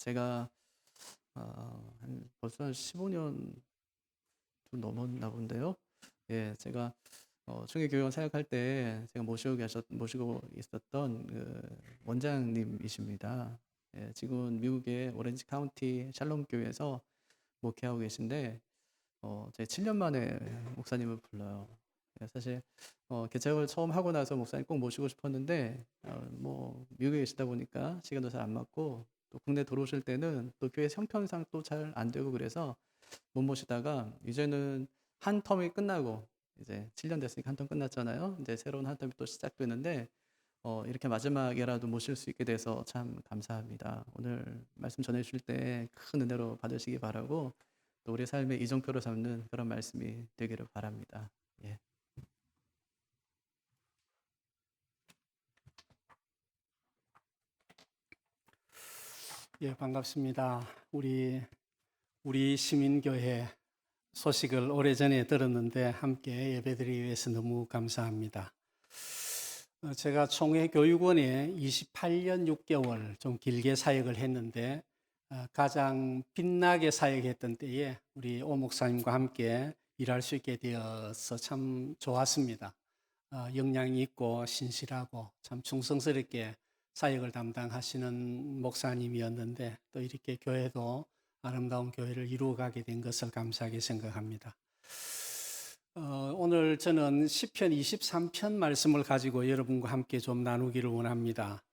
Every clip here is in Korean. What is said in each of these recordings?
제가 벌써 한 15년 좀 넘었나 본데요. 예, 제가 총회교원 사역할 때 제가 모시고 있었던 그 원장님이십니다. 예, 지금 미국의 오렌지 카운티 샬롬 교회에서 목회하고 계신데 제가 7년 만에 목사님을 불러요. 예, 사실 개척을 처음 하고 나서 목사님 꼭 모시고 싶었는데 뭐 미국에 계시다 보니까 시간도 잘 안 맞고 또 국내 들어오실 때는 또 교회 형편상 또 잘 안 되고 그래서 못 모시다가 이제는 한 텀이 끝나고 이제 7년 됐으니까 한 텀 끝났잖아요. 이제 새로운 한 텀이 또 시작되는데 이렇게 마지막에라도 모실 수 있게 돼서 참 감사합니다. 오늘 말씀 전해 주실 때 큰 은혜로 받으시기 바라고 또 우리 삶의 이정표로 삼는 그런 말씀이 되기를 바랍니다. 예. 예, 반갑습니다. 우리 시민교회 소식을 오래전에 들었는데 함께 예배드리기 위해서 너무 감사합니다. 제가 총회교육원에 28년 6개월 좀 길게 사역을 했는데 가장 빛나게 사역했던 때에 우리 오 목사님과 함께 일할 수 있게 되어서 참 좋았습니다. 역량이 있고 신실하고 참 충성스럽게 사역을 담당하시는 목사님이었는데 또 이렇게 교회도 아름다운 교회를 이루어가게 된 것을 감사하게 생각합니다. 오늘 저는 시편 23편 말씀을 가지고 여러분과 함께 좀 나누기를 원합니다.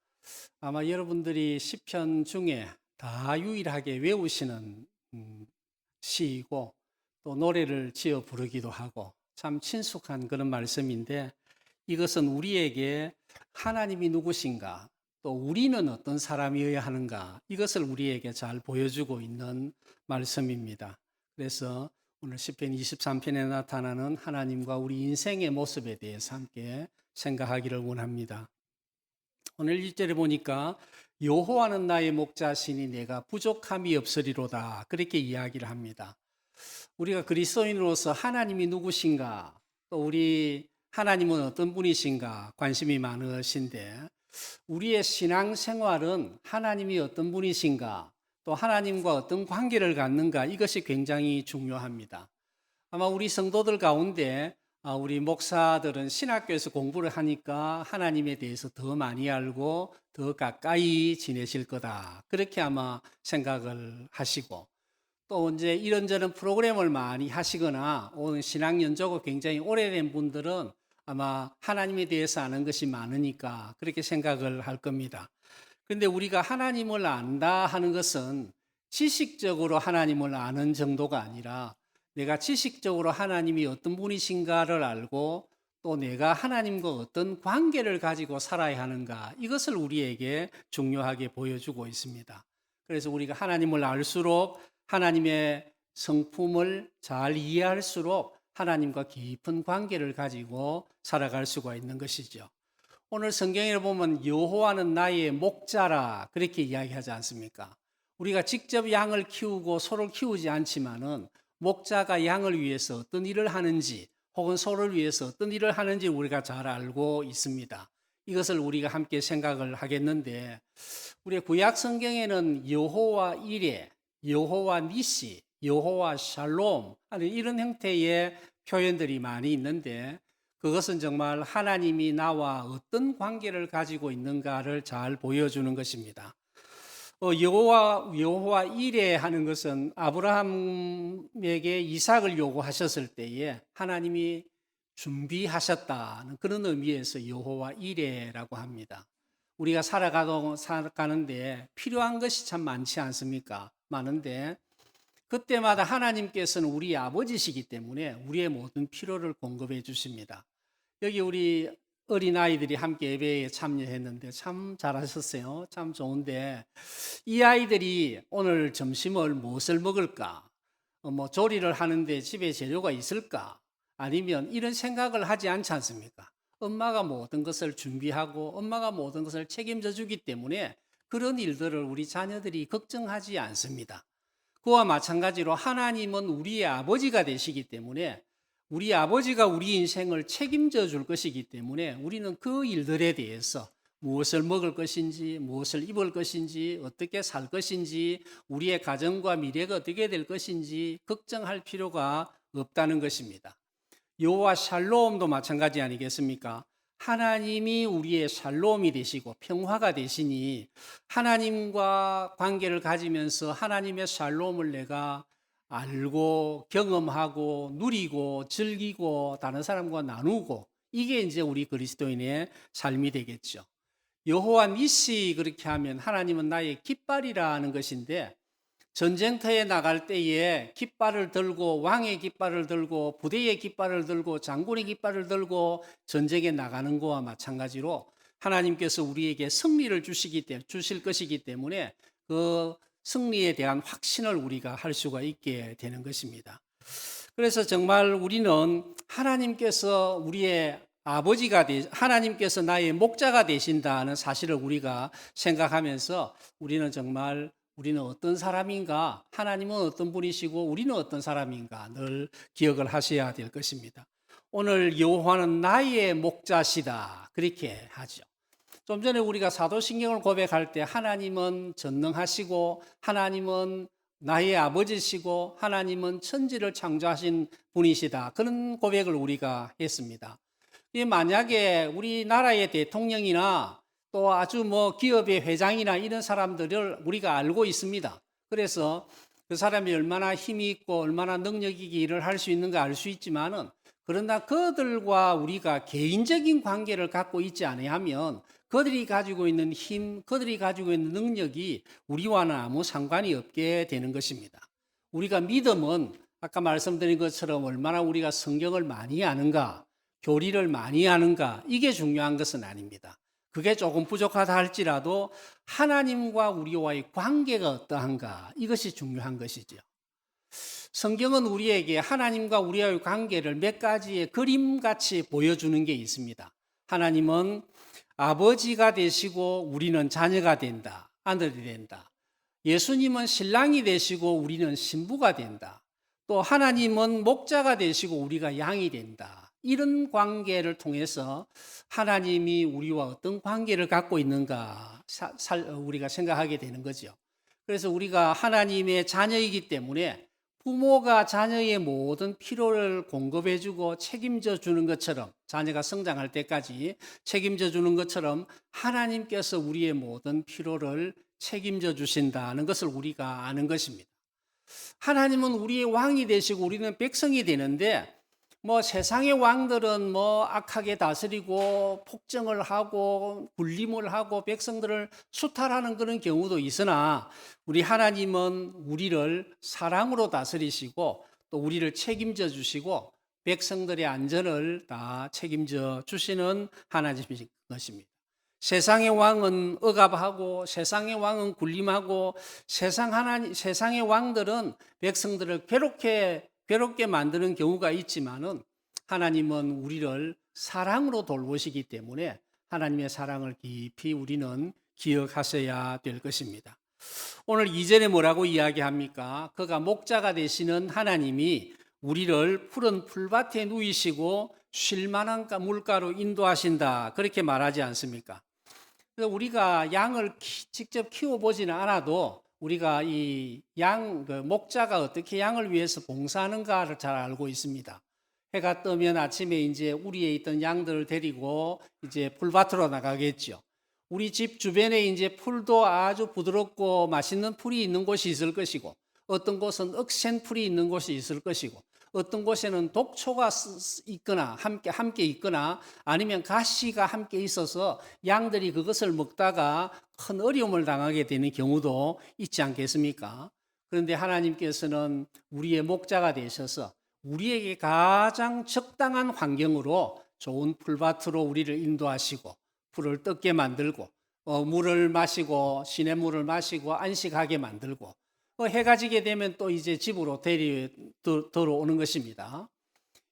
아마 여러분들이 시편 중에 다 유일하게 외우시는 시이고 또 노래를 지어 부르기도 하고 참 친숙한 그런 말씀인데 이것은 우리에게 하나님이 누구신가 또 우리는 어떤 사람이어야 하는가 이것을 우리에게 잘 보여주고 있는 말씀입니다. 그래서 오늘 시편 23편에 나타나는 하나님과 우리 인생의 모습에 대해서 함께 생각하기를 원합니다. 오늘 1절에 보니까 여호와는 나의 목자시니 내가 부족함이 없으리로다 그렇게 이야기를 합니다. 우리가 그리스도인으로서 하나님이 누구신가 또 우리 하나님은 어떤 분이신가 관심이 많으신데 우리의 신앙생활은 하나님이 어떤 분이신가 또 하나님과 어떤 관계를 갖는가 이것이 굉장히 중요합니다. 아마 우리 성도들 가운데 우리 목사들은 신학교에서 공부를 하니까 하나님에 대해서 더 많이 알고 더 가까이 지내실 거다 그렇게 아마 생각을 하시고 또 이제 이런저런 프로그램을 많이 하시거나 오늘 신앙 연조가 굉장히 오래된 분들은 아마 하나님에 대해서 아는 것이 많으니까 그렇게 생각을 할 겁니다. 그런데 우리가 하나님을 안다 하는 것은 지식적으로 하나님을 아는 정도가 아니라 내가 지식적으로 하나님이 어떤 분이신가를 알고 또 내가 하나님과 어떤 관계를 가지고 살아야 하는가 이것을 우리에게 중요하게 보여주고 있습니다. 그래서 우리가 하나님을 알수록 하나님의 성품을 잘 이해할수록 하나님과 깊은 관계를 가지고 살아갈 수가 있는 것이죠. 오늘 성경에 보면 여호와는 나의 목자라 그렇게 이야기하지 않습니까? 우리가 직접 양을 키우고 소를 키우지 않지만은 목자가 양을 위해서 어떤 일을 하는지 혹은 소를 위해서 어떤 일을 하는지 우리가 잘 알고 있습니다. 이것을 우리가 함께 생각을 하겠는데 우리 구약 성경에는 여호와 이레, 여호와 니시, 여호와 샬롬 하는 이런 형태의 표현들이 많이 있는데 그것은 정말 하나님이 나와 어떤 관계를 가지고 있는가를 잘 보여주는 것입니다. 여호와 이레 하는 것은 아브라함에게 이삭을 요구하셨을 때에 하나님이 준비하셨다는 그런 의미에서 여호와 이레라고 합니다. 우리가 살아가는데 필요한 것이 참 많지 않습니까? 많은데 그때마다 하나님께서는 우리 아버지시기 때문에 우리의 모든 필요를 공급해 주십니다. 여기 우리 어린아이들이 함께 예배에 참여했는데 참 잘하셨어요. 참 좋은데 이 아이들이 오늘 점심을 무엇을 먹을까? 뭐 조리를 하는데 집에 재료가 있을까? 아니면 이런 생각을 하지 않지 않습니까? 엄마가 모든 것을 준비하고 엄마가 모든 것을 책임져 주기 때문에 그런 일들을 우리 자녀들이 걱정하지 않습니다. 그와 마찬가지로 하나님은 우리의 아버지가 되시기 때문에 우리 아버지가 우리 인생을 책임져 줄 것이기 때문에 우리는 그 일들에 대해서 무엇을 먹을 것인지, 무엇을 입을 것인지, 어떻게 살 것인지, 우리의 가정과 미래가 어떻게 될 것인지 걱정할 필요가 없다는 것입니다. 여호와 샬롬도 마찬가지 아니겠습니까? 하나님이 우리의 샬롬이 되시고 평화가 되시니 하나님과 관계를 가지면서 하나님의 샬롬을 내가 알고 경험하고 누리고 즐기고 다른 사람과 나누고 이게 이제 우리 그리스도인의 삶이 되겠죠. 여호와 니시 그렇게 하면 하나님은 나의 깃발이라는 것인데 전쟁터에 나갈 때에 깃발을 들고 왕의 깃발을 들고 부대의 깃발을 들고 장군의 깃발을 들고 전쟁에 나가는 거와 마찬가지로 하나님께서 우리에게 승리를 주실 것이기 때문에 그 승리에 대한 확신을 우리가 할 수가 있게 되는 것입니다. 그래서 정말 우리는 하나님께서 우리의 하나님께서 나의 목자가 되신다는 사실을 우리가 생각하면서 우리는 어떤 사람인가, 하나님은 어떤 분이시고 우리는 어떤 사람인가 늘 기억을 하셔야 될 것입니다. 오늘 여호와는 나의 목자시다 그렇게 하죠. 좀 전에 우리가 사도신경을 고백할 때 하나님은 전능하시고 하나님은 나의 아버지시고 하나님은 천지를 창조하신 분이시다 그런 고백을 우리가 했습니다. 만약에 우리나라의 대통령이나 또 아주 기업의 회장이나 이런 사람들을 우리가 알고 있습니다. 그래서 그 사람이 얼마나 힘이 있고 얼마나 능력 있게 일을 할 수 있는가 알 수 있지만은 그러나 그들과 우리가 개인적인 관계를 갖고 있지 아니하면 그들이 가지고 있는 힘, 그들이 가지고 있는 능력이 우리와는 아무 상관이 없게 되는 것입니다. 우리가 믿음은 아까 말씀드린 것처럼 얼마나 우리가 성경을 많이 아는가, 교리를 많이 아는가 이게 중요한 것은 아닙니다. 그게 조금 부족하다 할지라도 하나님과 우리와의 관계가 어떠한가 이것이 중요한 것이죠. 성경은 우리에게 하나님과 우리와의 관계를 몇 가지의 그림같이 보여주는 게 있습니다. 하나님은 아버지가 되시고 우리는 자녀가 된다, 아들이 된다. 예수님은 신랑이 되시고 우리는 신부가 된다. 또 하나님은 목자가 되시고 우리가 양이 된다. 이런 관계를 통해서 하나님이 우리와 어떤 관계를 갖고 있는가 우리가 생각하게 되는 거죠. 그래서 우리가 하나님의 자녀이기 때문에 부모가 자녀의 모든 필요를 공급해주고 책임져 주는 것처럼 자녀가 성장할 때까지 책임져 주는 것처럼 하나님께서 우리의 모든 필요를 책임져 주신다는 것을 우리가 아는 것입니다. 하나님은 우리의 왕이 되시고 우리는 백성이 되는데 세상의 왕들은 악하게 다스리고 폭정을 하고 군림을 하고 백성들을 수탈하는 그런 경우도 있으나 우리 하나님은 우리를 사랑으로 다스리시고 또 우리를 책임져 주시고 백성들의 안전을 다 책임져 주시는 하나님이신 것입니다. 세상의 왕은 억압하고 세상의 왕은 군림하고 세상의 왕들은 백성들을 괴롭게 만드는 경우가 있지만은 하나님은 우리를 사랑으로 돌보시기 때문에 하나님의 사랑을 깊이 우리는 기억하셔야 될 것입니다. 오늘 2절에 뭐라고 이야기합니까? 그가 목자가 되시는 하나님이 우리를 푸른 풀밭에 누이시고 쉴만한 물가로 인도하신다 그렇게 말하지 않습니까? 그래서 우리가 양을 직접 키워보지는 않아도 우리가 이 목자가 어떻게 양을 위해서 봉사하는가를 잘 알고 있습니다. 해가 뜨면 아침에 이제 우리에 있던 양들을 데리고 이제 풀밭으로 나가겠죠. 우리 집 주변에 이제 풀도 아주 부드럽고 맛있는 풀이 있는 곳이 있을 것이고, 어떤 곳은 억센 풀이 있는 곳이 있을 것이고, 어떤 곳에는 독초가 있거나 함께 있거나 아니면 가시가 함께 있어서 양들이 그것을 먹다가 큰 어려움을 당하게 되는 경우도 있지 않겠습니까? 그런데 하나님께서는 우리의 목자가 되셔서 우리에게 가장 적당한 환경으로 좋은 풀밭으로 우리를 인도하시고 풀을 뜯게 만들고 물을 마시고 시냇물을 마시고 안식하게 만들고 해가 지게 되면 또 이제 집으로 들어오는 것입니다.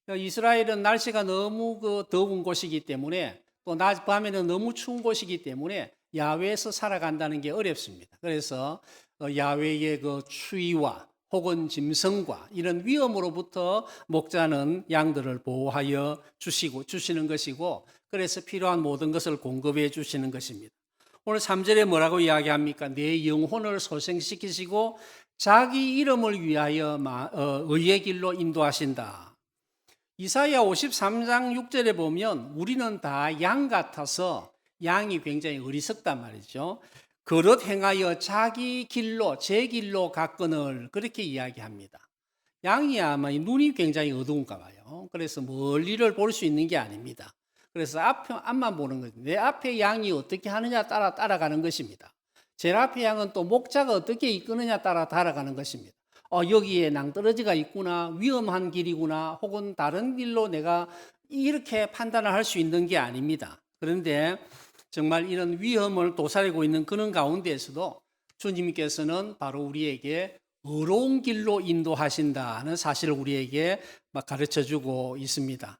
이스라엘은 날씨가 너무 더운 곳이기 때문에 또 낮 밤에는 너무 추운 곳이기 때문에 야외에서 살아간다는 게 어렵습니다. 그래서 야외의 그 추위와 혹은 짐승과 이런 위험으로부터 목자는 양들을 보호하여 주시는 것이고, 그래서 필요한 모든 것을 공급해 주시는 것입니다. 오늘 3절에 뭐라고 이야기합니까? 내 영혼을 소생시키시고 자기 이름을 위하여 의의 길로 인도하신다. 이사야 53장 6절에 보면 우리는 다 양 같아서, 양이 굉장히 어리석단 말이죠. 그릇 행하여 자기 길로 제 길로 갔거늘, 그렇게 이야기합니다. 양이 아마 눈이 굉장히 어두운가 봐요. 그래서 멀리를 볼 수 있는 게 아닙니다. 그래서 앞만 보는 거죠. 내 앞에 양이 어떻게 하느냐 따라 따라가는 것입니다. 제 앞에 양은 또 목자가 어떻게 이끄느냐 따라 따라가는 것입니다. 여기에 낭떠러지가 있구나, 위험한 길이구나, 혹은 다른 길로 내가 이렇게 판단을 할 수 있는 게 아닙니다. 그런데 정말 이런 위험을 도사리고 있는 그런 가운데에서도 주님께서는 바로 우리에게 의로운 길로 인도하신다는 사실을 우리에게 가르쳐 주고 있습니다.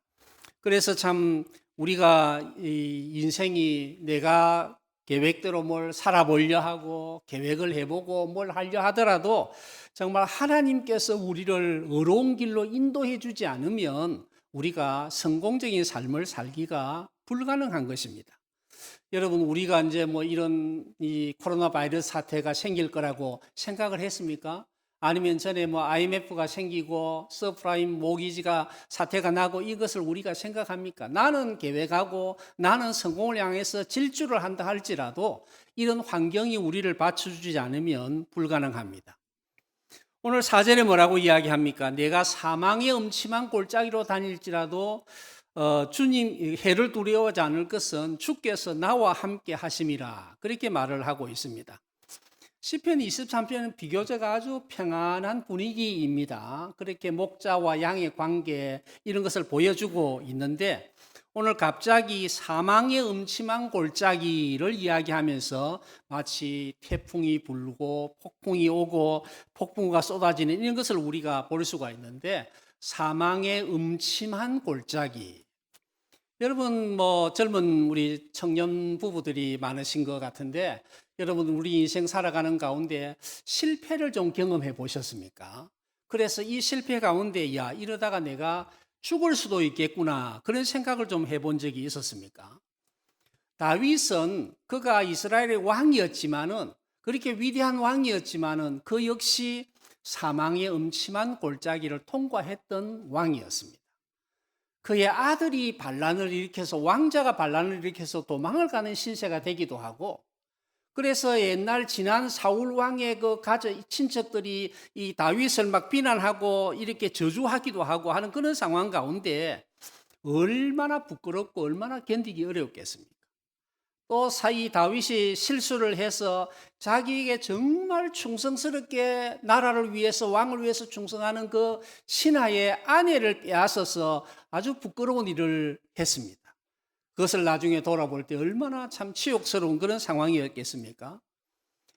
그래서 참 우리가 이 인생이 내가 계획대로 뭘 살아보려 하고 계획을 해보고 뭘 하려 하더라도 정말 하나님께서 우리를 의로운 길로 인도해 주지 않으면 우리가 성공적인 삶을 살기가 불가능한 것입니다. 여러분, 우리가 이제 뭐 이런 이 코로나 바이러스 사태가 생길 거라고 생각을 했습니까? 아니면 전에 뭐 IMF가 생기고 서프라임 모기지가 사태가 나고 이것을 우리가 생각합니까? 나는 계획하고 나는 성공을 향해서 질주를 한다 할지라도 이런 환경이 우리를 받쳐주지 않으면 불가능합니다. 오늘 4절에 뭐라고 이야기합니까? 내가 사망의 음침한 골짜기로 다닐지라도 주님 해를 두려워하지 않을 것은 주께서 나와 함께 하심이라, 그렇게 말을 하고 있습니다. 시편 23편은 비교적 아주 평안한 분위기입니다. 그렇게 목자와 양의 관계 이런 것을 보여주고 있는데, 오늘 갑자기 사망의 음침한 골짜기를 이야기하면서 마치 태풍이 불고 폭풍이 오고 폭풍우가 쏟아지는 이런 것을 우리가 볼 수가 있는데, 사망의 음침한 골짜기. 여러분, 뭐 젊은 우리 청년 부부들이 많으신 것 같은데, 여러분 우리 인생 살아가는 가운데 실패를 좀 경험해 보셨습니까? 그래서 이 실패 가운데 이러다가 내가 죽을 수도 있겠구나, 그런 생각을 좀 해본 적이 있었습니까? 다윗은 그가 이스라엘의 왕이었지만은, 그렇게 위대한 왕이었지만은 그 역시 사망의 음침한 골짜기를 통과했던 왕이었습니다. 그의 아들이 반란을 일으켜서, 왕자가 반란을 일으켜서 도망을 가는 신세가 되기도 하고, 그래서 옛날 지난 사울 왕의 그 친척들이 이 다윗을 막 비난하고 이렇게 저주하기도 하고 하는 그런 상황 가운데 얼마나 부끄럽고 얼마나 견디기 어려웠겠습니까? 또 사이 다윗이 실수를 해서 자기에게 정말 충성스럽게 나라를 위해서, 왕을 위해서 충성하는 그 신하의 아내를 빼앗아서 아주 부끄러운 일을 했습니다. 그것을 나중에 돌아볼 때 얼마나 참 치욕스러운 그런 상황이었겠습니까?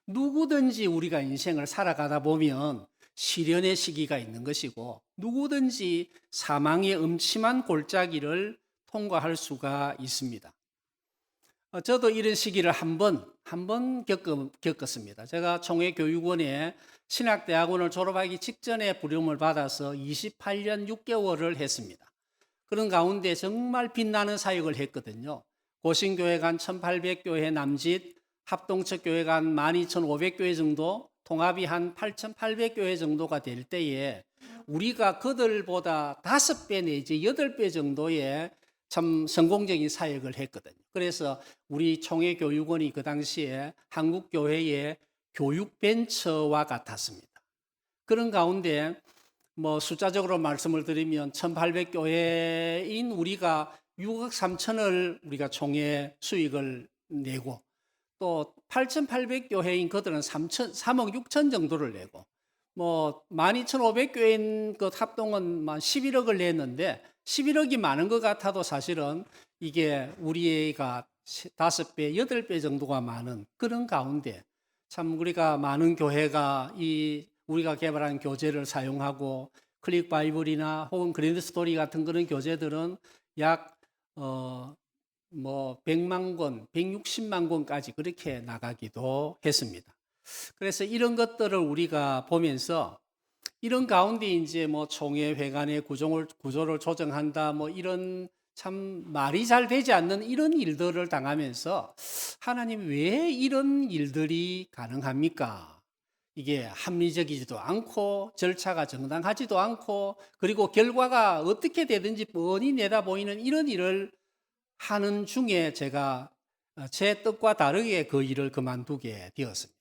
누구든지 우리가 인생을 살아가다 보면 시련의 시기가 있는 것이고, 누구든지 사망의 음침한 골짜기를 통과할 수가 있습니다. 저도 이런 시기를 한 번 겪었습니다. 제가 총회교육원에 신학대학원을 졸업하기 직전에 부름을 받아서 28년 6개월을 했습니다. 그런 가운데 정말 빛나는 사역을 했거든요. 고신교회관 1800교회 남짓, 합동측교회관 12500교회 정도, 통합이 한 8800교회 정도가 될 때에 우리가 그들보다 5배 내지 8배 정도의 참 성공적인 사역을 했거든요. 그래서 우리 총회교육원이 그 당시에 한국교회의 교육벤처와 같았습니다. 그런 가운데 뭐 숫자적으로 말씀을 드리면 1800교회인 우리가 6억 3천을 우리가 총회 수익을 내고, 또 8800교회인 그들은 3억 6천 정도를 내고, 뭐 12500교회인 그 합동은 11억을 냈는데, 11억이 많은 것 같아도 사실은 이게 우리가 5배, 8배 정도가 많은 그런 가운데 참 우리가 많은 교회가 이 우리가 개발한 교재를 사용하고, 클릭 바이블이나 혹은 그랜드 스토리 같은 그런 교재들은 약 100만 권, 160만 권까지 그렇게 나가기도 했습니다. 그래서 이런 것들을 우리가 보면서 이런 가운데 이제 뭐 총회 회관의 구조를 조정한다 뭐 이런 참 말이 잘 되지 않는 이런 일들을 당하면서 하나님 왜 이런 일들이 가능합니까? 이게 합리적이지도 않고 절차가 정당하지도 않고 그리고 결과가 어떻게 되든지 뻔히 내다보이는 이런 일을 하는 중에 제가 제 뜻과 다르게 그 일을 그만두게 되었습니다.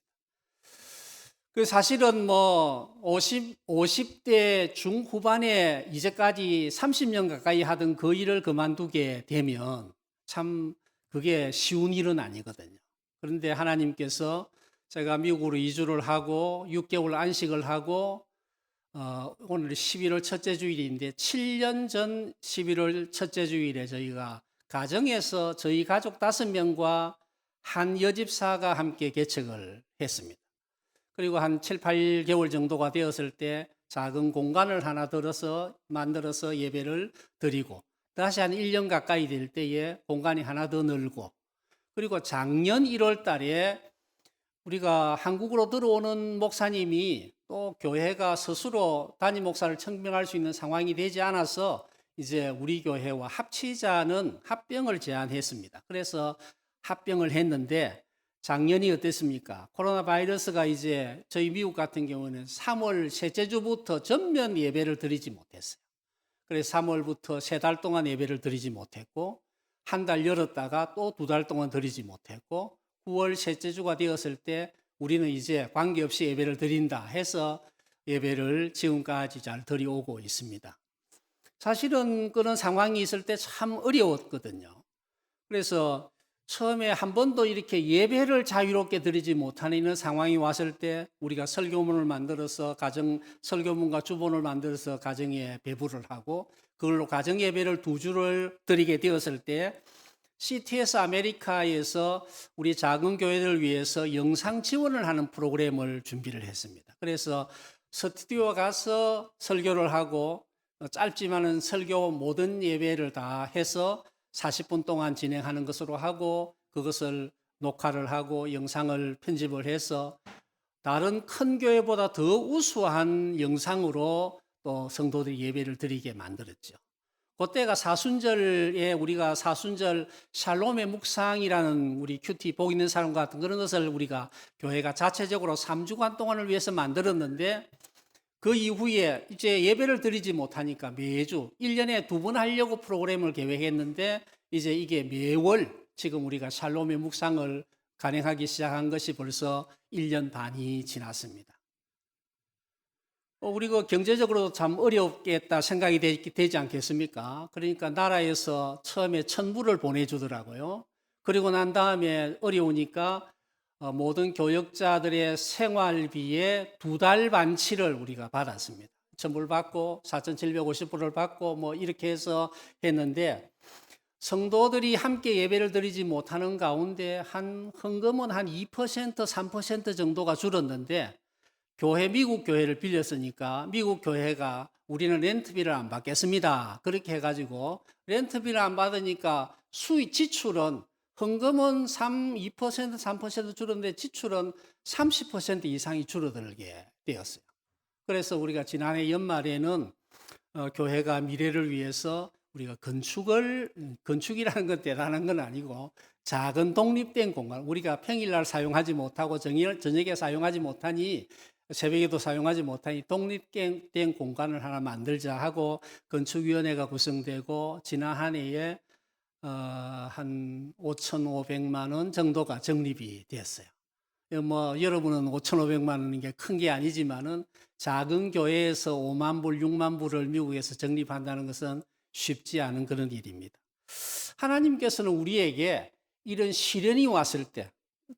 그 사실은 뭐 50대 중후반에 이제까지 30년 가까이 하던 그 일을 그만두게 되면 참 그게 쉬운 일은 아니거든요. 그런데 하나님께서 제가 미국으로 이주를 하고 6개월 안식을 하고 오늘 11월 첫째 주일인데 7년 전 11월 첫째 주일에 저희가 가정에서 저희 가족 5명과 한 여집사가 함께 개척을 했습니다. 그리고 한 7, 8개월 정도가 되었을 때 작은 공간을 하나 만들어서 예배를 드리고 다시 한 1년 가까이 될 때에 공간이 하나 더 늘고 그리고 작년 1월 달에 우리가 한국으로 들어오는 목사님이 또 교회가 스스로 담임 목사를 청명할 수 있는 상황이 되지 않아서 이제 우리 교회와 합치자는 합병을 제안했습니다. 그래서 합병을 했는데 작년이 어땠습니까? 코로나 바이러스가 이제 저희 미국 같은 경우는 3월 셋째 주부터 전면 예배를 드리지 못했어요. 그래서 3월부터 3달 동안 예배를 드리지 못했고 한 달 열었다가 또 2달 동안 드리지 못했고 9월 셋째 주가 되었을 때 우리는 이제 관계없이 예배를 드린다 해서 예배를 지금까지 잘 드려오고 있습니다. 사실은 그런 상황이 있을 때 참 어려웠거든요. 그래서 처음에 한 번도 이렇게 예배를 자유롭게 드리지 못하는 상황이 왔을 때 우리가 설교문을 만들어서 설교문과 주본을 만들어서 가정에 배부를 하고 그걸로 가정 예배를 2주를 드리게 되었을 때 CTS 아메리카에서 우리 작은 교회들을 위해서 영상 지원을 하는 프로그램을 준비를 했습니다. 그래서 스튜디오 가서 설교를 하고 짧지만은 설교 모든 예배를 다 해서 40분 동안 진행하는 것으로 하고 그것을 녹화를 하고 영상을 편집을 해서 다른 큰 교회보다 더 우수한 영상으로 또 성도들이 예배를 드리게 만들었죠. 그때가 사순절에 우리가 사순절 샬롬의 묵상이라는 우리 큐티 복 있는 사람 같은 그런 것을 우리가 교회가 자체적으로 3주간 동안을 위해서 만들었는데 그 이후에 이제 예배를 드리지 못하니까 매주 1년에 2번 하려고 프로그램을 계획했는데 이제 이게 매월 지금 우리가 샬롬의 묵상을 간행하기 시작한 것이 벌써 1년 반이 지났습니다. 우리가 경제적으로 참 어렵겠다 생각이 되지 않겠습니까? 그러니까 나라에서 처음에 1,000불을 보내주더라고요. 그리고 난 다음에 어려우니까 모든 교역자들의 생활비에 2달 반치를 우리가 받았습니다. 1,000불 받고 4,750불을 받고 뭐 이렇게 해서 했는데 성도들이 함께 예배를 드리지 못하는 가운데 헌금은 한 2%, 3% 정도가 줄었는데 미국 교회를 빌렸으니까 미국 교회가 우리는 렌트비를 안 받겠습니다. 그렇게 해가지고 렌트비를 안 받으니까 지출은 헌금은 2%, 3% 줄었는데 지출은 30% 이상이 줄어들게 되었어요. 그래서 우리가 지난해 연말에는 교회가 미래를 위해서 우리가 건축이라는 건 대단한 건 아니고 작은 독립된 공간, 우리가 평일날 사용하지 못하고 저녁에 사용하지 못하니 새벽에도 사용하지 못하니 독립된 공간을 하나 만들자 하고 건축위원회가 구성되고 지난 한 해에 한 5,500만 원 정도가 적립이 됐어요. 뭐 여러분은 5,500만 원인 게 큰 게 아니지만은 작은 교회에서 5만 불, 6만 불을 미국에서 적립한다는 것은 쉽지 않은 그런 일입니다. 하나님께서는 우리에게 이런 시련이 왔을 때,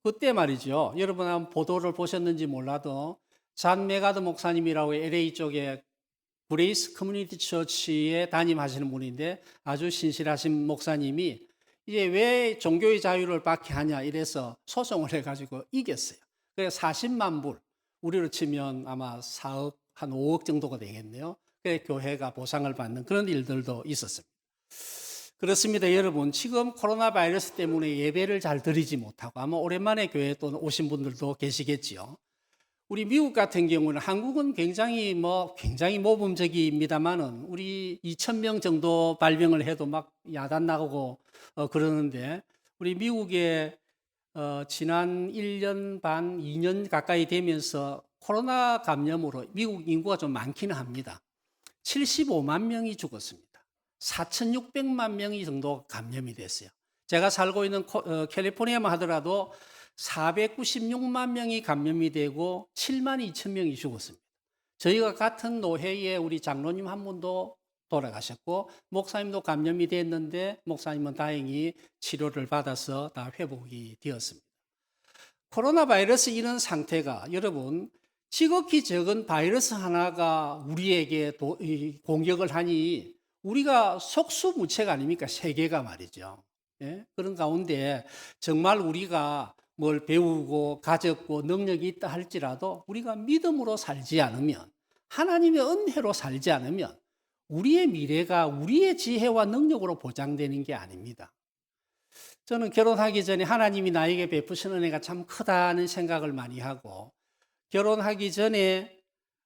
그때 말이죠. 여러분 한번 보도를 보셨는지 몰라도 잔 메가드 목사님이라고 LA 쪽에 그레이스 커뮤니티 처치에 담임하시는 분인데 아주 신실하신 목사님이 이제 왜 종교의 자유를 받게 하냐 이래서 소송을 해가지고 이겼어요. 그래서 40만 불, 우리로 치면 아마 4억, 한 5억 정도가 되겠네요. 그래서 교회가 보상을 받는 그런 일들도 있었습니다. 그렇습니다, 여러분. 지금 코로나 바이러스 때문에 예배를 잘 드리지 못하고 아마 오랜만에 교회에 또 오신 분들도 계시겠지요. 우리 미국 같은 경우는 한국은 굉장히 모범적입니다만은 우리 2,000명 정도 발병을 해도 막 야단 나고 그러는데 우리 미국에 지난 1년 반, 2년 가까이 되면서 코로나 감염으로 미국 인구가 좀 많기는 합니다. 75만 명이 죽었습니다. 4,600만 명이 정도 감염이 됐어요. 제가 살고 있는 캘리포니아만 하더라도 496만 명이 감염이 되고 7만 2천 명이 죽었습니다. 저희가 같은 노회에 우리 장로님 한 분도 돌아가셨고 목사님도 감염이 됐는데 목사님은 다행히 치료를 받아서 다 회복이 되었습니다. 코로나 바이러스 이런 상태가 여러분 지극히 적은 바이러스 하나가 우리에게 공격을 하니 우리가 속수무책 아닙니까? 세계가 말이죠. 예? 그런 가운데 정말 우리가 뭘 배우고 가졌고 능력이 있다 할지라도 우리가 믿음으로 살지 않으면 하나님의 은혜로 살지 않으면 우리의 미래가 우리의 지혜와 능력으로 보장되는 게 아닙니다. 저는 결혼하기 전에 하나님이 나에게 베푸신 은혜가 참 크다는 생각을 많이 하고 결혼하기 전에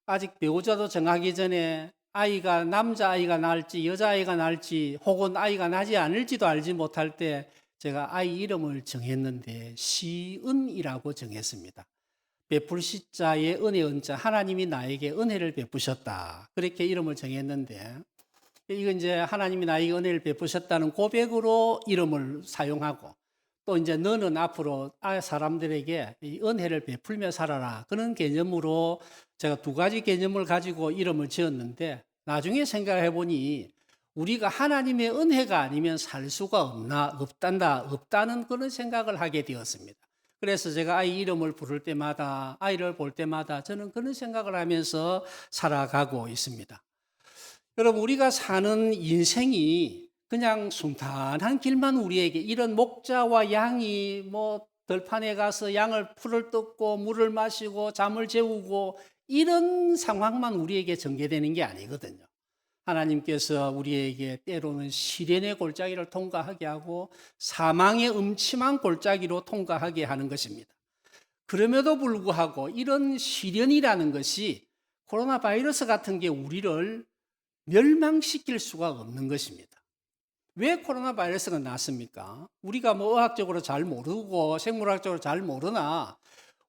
아직 배우자도 정하기 전에 아이가 남자아이가 날지 여자아이가 날지 혹은 아이가 나지 않을지도 알지 못할 때 제가 아이 이름을 정했는데 시은이라고 정했습니다. 베풀 시자의 은혜 은자 하나님이 나에게 은혜를 베푸셨다. 그렇게 이름을 정했는데 이건 이제 하나님이 나에게 은혜를 베푸셨다는 고백으로 이름을 사용하고 또 이제 너는 앞으로 사람들에게 이 은혜를 베풀며 살아라. 그런 개념으로 제가 두 가지 개념을 가지고 이름을 지었는데 나중에 생각해 보니 우리가 하나님의 은혜가 아니면 살 수가 없다는 그런 생각을 하게 되었습니다. 그래서 제가 아이 이름을 부를 때마다 아이를 볼 때마다 저는 그런 생각을 하면서 살아가고 있습니다. 여러분 우리가 사는 인생이 그냥 순탄한 길만 우리에게 이런 목자와 양이 들판에 가서 양을 풀을 뜯고 물을 마시고 잠을 재우고 이런 상황만 우리에게 전개되는 게 아니거든요. 하나님께서 우리에게 때로는 시련의 골짜기를 통과하게 하고 사망의 음침한 골짜기로 통과하게 하는 것입니다. 그럼에도 불구하고 이런 시련이라는 것이 코로나 바이러스 같은 게 우리를 멸망시킬 수가 없는 것입니다. 왜 코로나 바이러스가 났습니까? 우리가 의학적으로 잘 모르고 생물학적으로 잘 모르나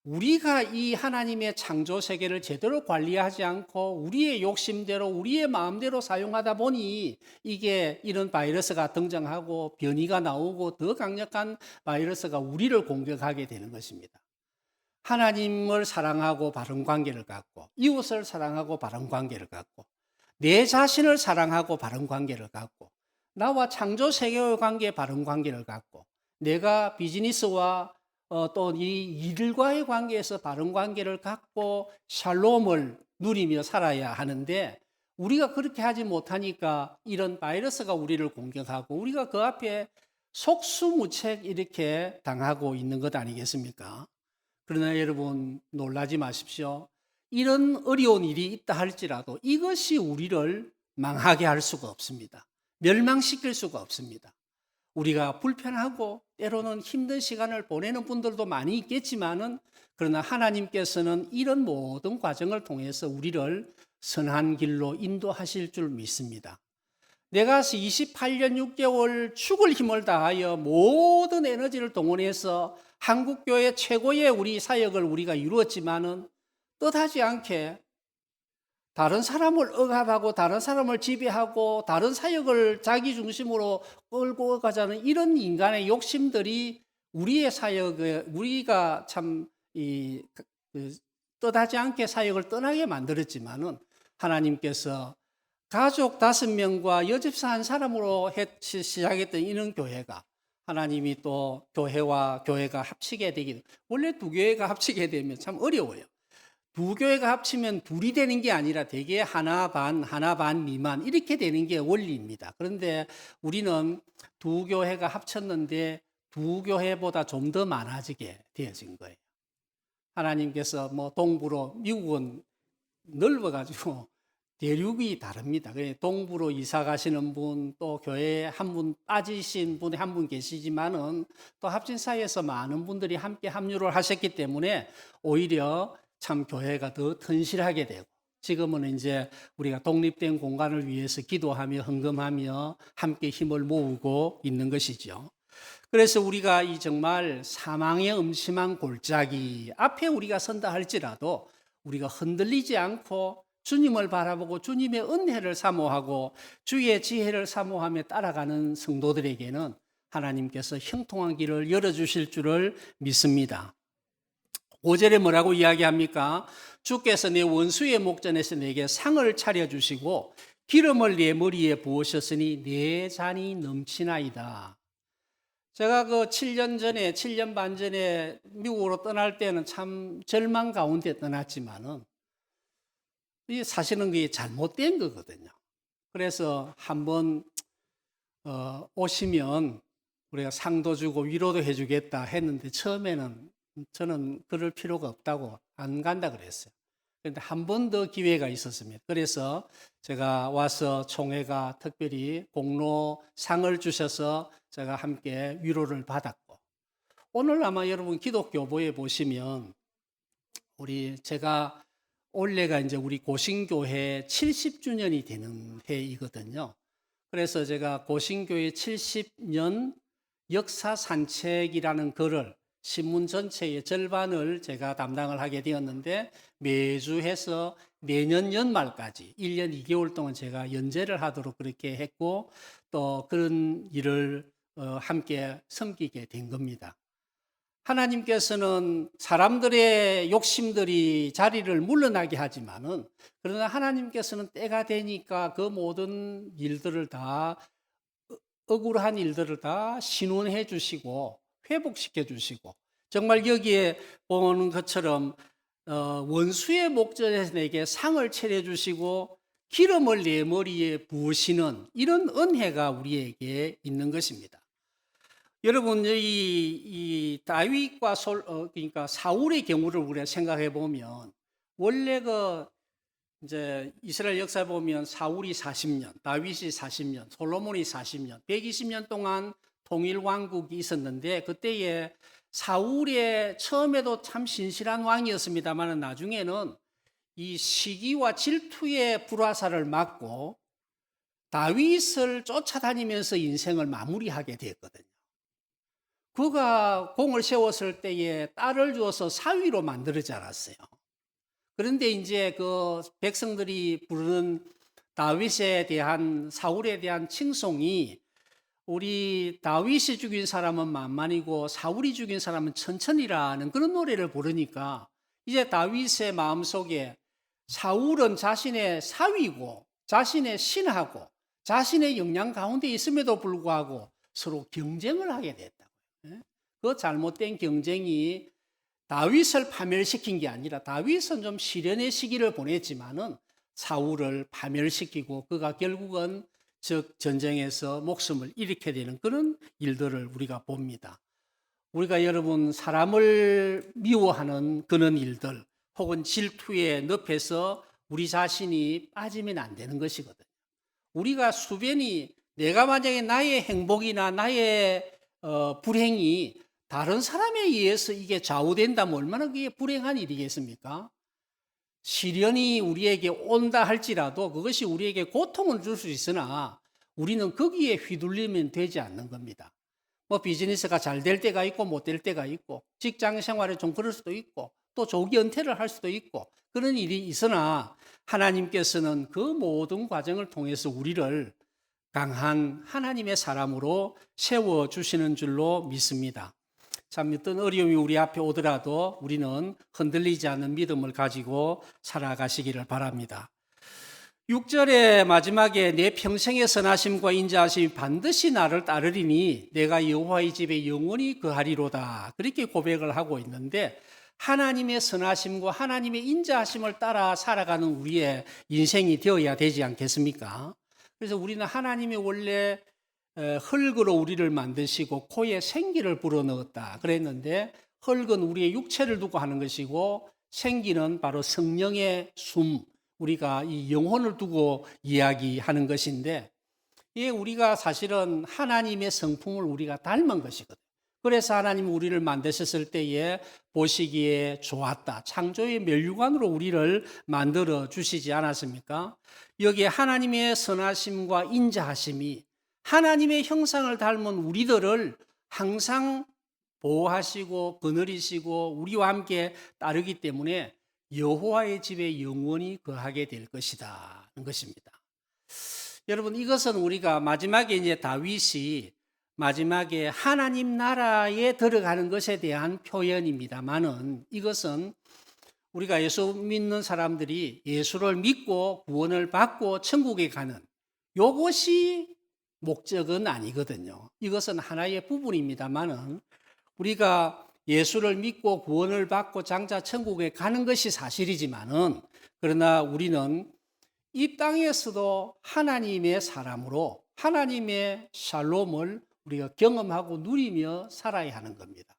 우리가 이 하나님의 창조 세계를 제대로 관리하지 않고 우리의 욕심대로 우리의 마음대로 사용하다 보니 이게 이런 바이러스가 등장하고 변이가 나오고 더 강력한 바이러스가 우리를 공격하게 되는 것입니다. 하나님을 사랑하고 바른 관계를 갖고 이웃을 사랑하고 바른 관계를 갖고 내 자신을 사랑하고 바른 관계를 갖고 나와 창조 세계의 관계에 바른 관계를 갖고 내가 비즈니스와 또 이 이들과의 관계에서 바른 관계를 갖고 샬롬을 누리며 살아야 하는데 우리가 그렇게 하지 못하니까 이런 바이러스가 우리를 공격하고 우리가 그 앞에 속수무책 이렇게 당하고 있는 것 아니겠습니까? 그러나 여러분 놀라지 마십시오. 이런 어려운 일이 있다 할지라도 이것이 우리를 망하게 할 수가 없습니다. 멸망시킬 수가 없습니다. 우리가 불편하고 때로는 힘든 시간을 보내는 분들도 많이 있겠지만은 그러나 하나님께서는 이런 모든 과정을 통해서 우리를 선한 길로 인도하실 줄 믿습니다. 내가 28년 6개월 죽을 힘을 다하여 모든 에너지를 동원해서 한국교회 최고의 우리 사역을 우리가 이루었지만은 뜻하지 않게 다른 사람을 억압하고 다른 사람을 지배하고 다른 사역을 자기 중심으로 끌고 가자는 이런 인간의 욕심들이 우리의 사역에 우리가 참 뜻하지 않게 사역을 떠나게 만들었지만은 하나님께서 가족 5명과 여집사 1사람으로 시작했던 이런 교회가 하나님이 또 교회와 교회가 합치게 되기 원래 두 교회가 합치게 되면 참 어려워요. 두 교회가 합치면 둘이 되는 게 아니라 대개 하나 반 미만 이렇게 되는 게 원리입니다. 그런데 우리는 두 교회가 합쳤는데 두 교회보다 좀 더 많아지게 되어진 거예요. 하나님께서 동부로 미국은 넓어가지고 대륙이 다릅니다. 동부로 이사 가시는 분, 또 교회에 한 분 빠지신 분이 한 분 계시지만은 또 합진 사이에서 많은 분들이 함께 합류를 하셨기 때문에 오히려 참 교회가 더 튼실하게 되고 지금은 이제 우리가 독립된 공간을 위해서 기도하며 헌금하며 함께 힘을 모으고 있는 것이죠. 그래서 우리가 이 정말 사망의 음침한 골짜기 앞에 우리가 선다 할지라도 우리가 흔들리지 않고 주님을 바라보고 주님의 은혜를 사모하고 주의 지혜를 사모하며 따라가는 성도들에게는 하나님께서 형통한 길을 열어주실 줄을 믿습니다. 5절에 뭐라고 이야기합니까? 주께서 내 원수의 목전에서 내게 상을 차려주시고 기름을 내 머리에 부으셨으니 내 잔이 넘치나이다. 제가 그 7년 반 전에 미국으로 떠날 때는 참 절망 가운데 떠났지만은 이 사실은 그게 잘못된 거거든요. 그래서 한번 오시면 우리가 상도 주고 위로도 해주겠다 했는데 처음에는 저는 그럴 필요가 없다고 안 간다 그랬어요. 그런데 한 번 더 기회가 있었습니다. 그래서 제가 와서 총회가 특별히 공로상을 주셔서 제가 함께 위로를 받았고, 오늘 아마 여러분 기독교보에 보시면 제가 올해가 이제 우리 고신교회 70주년이 되는 해이거든요. 그래서 제가 고신교회 70년 역사 산책이라는 글을 신문 전체의 절반을 제가 담당을 하게 되었는데 매주 해서 내년 연말까지 1년 2개월 동안 제가 연재를 하도록 그렇게 했고 또 그런 일을 함께 섬기게 된 겁니다. 하나님께서는 사람들의 욕심들이 자리를 물러나게 하지만은 그러나 하나님께서는 때가 되니까 그 모든 일들을 다 억울한 일들을 다 신원해 주시고 회복시켜 주시고 정말 여기에 보는 것처럼 원수의 목전에서 내게 상을 차려 주시고 기름을 내 머리에 부으시는 이런 은혜가 우리에게 있는 것입니다. 여러분 이 다윗과 그러니까 사울의 경우를 우리가 생각해 보면 원래 이제 이스라엘 역사 보면 사울이 40년, 다윗이 40년, 솔로몬이 40년, 120년 동안 통일 왕국이 있었는데 그때에 사울의 처음에도 참 신실한 왕이었습니다만 나중에는 이 시기와 질투의 불화살을 맞고 다윗을 쫓아다니면서 인생을 마무리하게 됐거든요. 그가 공을 세웠을 때에 딸을 주어서 사위로 만들지 않았어요. 그런데 이제 그 백성들이 부르는 다윗에 대한 사울에 대한 칭송이 우리 다윗이 죽인 사람은 만만이고 사울이 죽인 사람은 천천히라는 그런 노래를 부르니까 이제 다윗의 마음속에 사울은 자신의 사위고 자신의 신하고 자신의 역량 가운데 있음에도 불구하고 서로 경쟁을 하게 됐다고요. 그 잘못된 경쟁이 다윗을 파멸시킨 게 아니라 다윗은 좀 시련의 시기를 보냈지만은 사울을 파멸시키고 그가 결국은 즉 전쟁에서 목숨을 잃게 되는 그런 일들을 우리가 봅니다. 우리가 여러분 사람을 미워하는 그런 일들 혹은 질투의 늪에서 우리 자신이 빠지면 안 되는 것이거든요. 우리가 수변이 내가 만약에 나의 행복이나 나의 불행이 다른 사람에 의해서 이게 좌우된다면 얼마나 그게 불행한 일이겠습니까? 시련이 우리에게 온다 할지라도 그것이 우리에게 고통을 줄 수 있으나 우리는 거기에 휘둘리면 되지 않는 겁니다. 뭐 비즈니스가 잘 될 때가 있고 못 될 때가 있고 직장 생활에 좀 그럴 수도 있고 또 조기 은퇴를 할 수도 있고 그런 일이 있으나 하나님께서는 그 모든 과정을 통해서 우리를 강한 하나님의 사람으로 세워주시는 줄로 믿습니다. 참 어떤 어려움이 우리 앞에 오더라도 우리는 흔들리지 않는 믿음을 가지고 살아가시기를 바랍니다. 6절의 마지막에 내 평생의 선하심과 인자하심이 반드시 나를 따르리니 내가 여호와의 집에 영원히 거하리로다. 그렇게 고백을 하고 있는데 하나님의 선하심과 하나님의 인자하심을 따라 살아가는 우리의 인생이 되어야 되지 않겠습니까? 그래서 우리는 하나님이 원래 흙으로 우리를 만드시고 코에 생기를 불어넣었다 그랬는데 흙은 우리의 육체를 두고 하는 것이고 생기는 바로 성령의 숨, 우리가 이 영혼을 두고 이야기하는 것인데 이 우리가 사실은 하나님의 성품을 우리가 닮은 것이거든요. 그래서 하나님이 우리를 만드셨을 때에 보시기에 좋았다. 창조의 멸류관으로 우리를 만들어 주시지 않았습니까? 여기에 하나님의 선하심과 인자하심이 하나님의 형상을 닮은 우리들을 항상 보호하시고 거느리시고 우리와 함께 따르기 때문에 여호와의 집에 영원히 거하게 될 것이다. 는 것입니다. 여러분, 이것은 우리가 마지막에 이제 다윗이 마지막에 하나님 나라에 들어가는 것에 대한 표현입니다만은 이것은 우리가 예수 믿는 사람들이 예수를 믿고 구원을 받고 천국에 가는 이것이 목적은 아니거든요. 이것은 하나의 부분입니다만은 우리가 예수를 믿고 구원을 받고 장차 천국에 가는 것이 사실이지만은 그러나 우리는 이 땅에서도 하나님의 사람으로 하나님의 샬롬을 우리가 경험하고 누리며 살아야 하는 겁니다.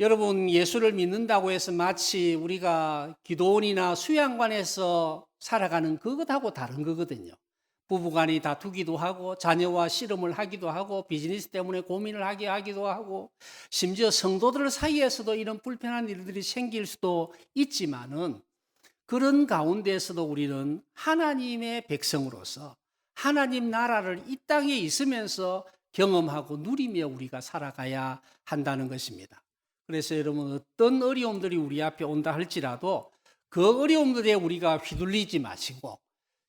여러분, 예수를 믿는다고 해서 마치 우리가 기도원이나 수양관에서 살아가는 그것하고 다른 거거든요. 부부간이 다투기도 하고 자녀와 씨름을 하기도 하고 비즈니스 때문에 고민을 하기도 하고 심지어 성도들 사이에서도 이런 불편한 일들이 생길 수도 있지만은 그런 가운데에서도 우리는 하나님의 백성으로서 하나님 나라를 이 땅에 있으면서 경험하고 누리며 우리가 살아가야 한다는 것입니다. 그래서 여러분, 어떤 어려움들이 우리 앞에 온다 할지라도 그 어려움들에 우리가 휘둘리지 마시고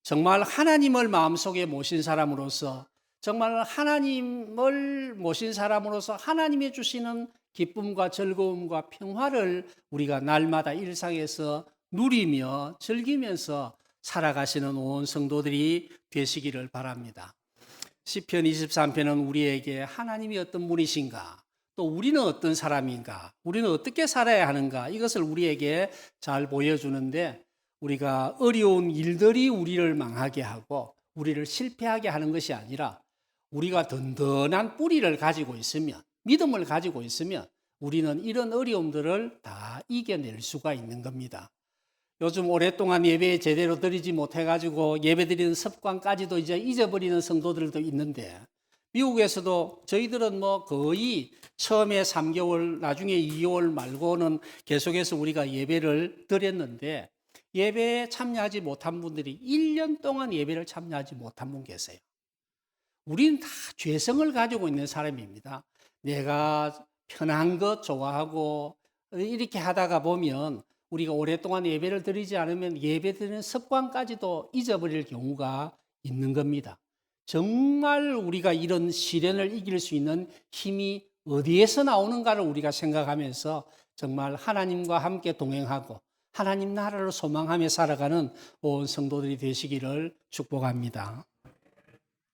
정말 하나님을 마음속에 모신 사람으로서 정말 하나님을 모신 사람으로서 하나님이 주시는 기쁨과 즐거움과 평화를 우리가 날마다 일상에서 누리며 즐기면서 살아가시는 온 성도들이 되시기를 바랍니다. 시편 23편은 우리에게 하나님이 어떤 분이신가, 또 우리는 어떤 사람인가, 우리는 어떻게 살아야 하는가, 이것을 우리에게 잘 보여주는데 우리가 어려운 일들이 우리를 망하게 하고 우리를 실패하게 하는 것이 아니라 우리가 든든한 뿌리를 가지고 있으면, 믿음을 가지고 있으면 우리는 이런 어려움들을 다 이겨낼 수가 있는 겁니다. 요즘 오랫동안 예배 제대로 드리지 못해가지고 예배 드리는 습관까지도 이제 잊어버리는 성도들도 있는데 미국에서도 저희들은 뭐 거의 처음에 3개월, 나중에 2개월 말고는 계속해서 우리가 예배를 드렸는데 예배에 참여하지 못한 분들이 1년 동안 예배를 참여하지 못한 분 계세요. 우리는 다 죄성을 가지고 있는 사람입니다. 내가 편한 것 좋아하고 이렇게 하다가 보면 우리가 오랫동안 예배를 드리지 않으면 예배 드리는 습관까지도 잊어버릴 경우가 있는 겁니다. 정말 우리가 이런 시련을 이길 수 있는 힘이 어디에서 나오는가를 우리가 생각하면서 정말 하나님과 함께 동행하고 하나님 나라를 소망하며 살아가는 온 성도들이 되시기를 축복합니다.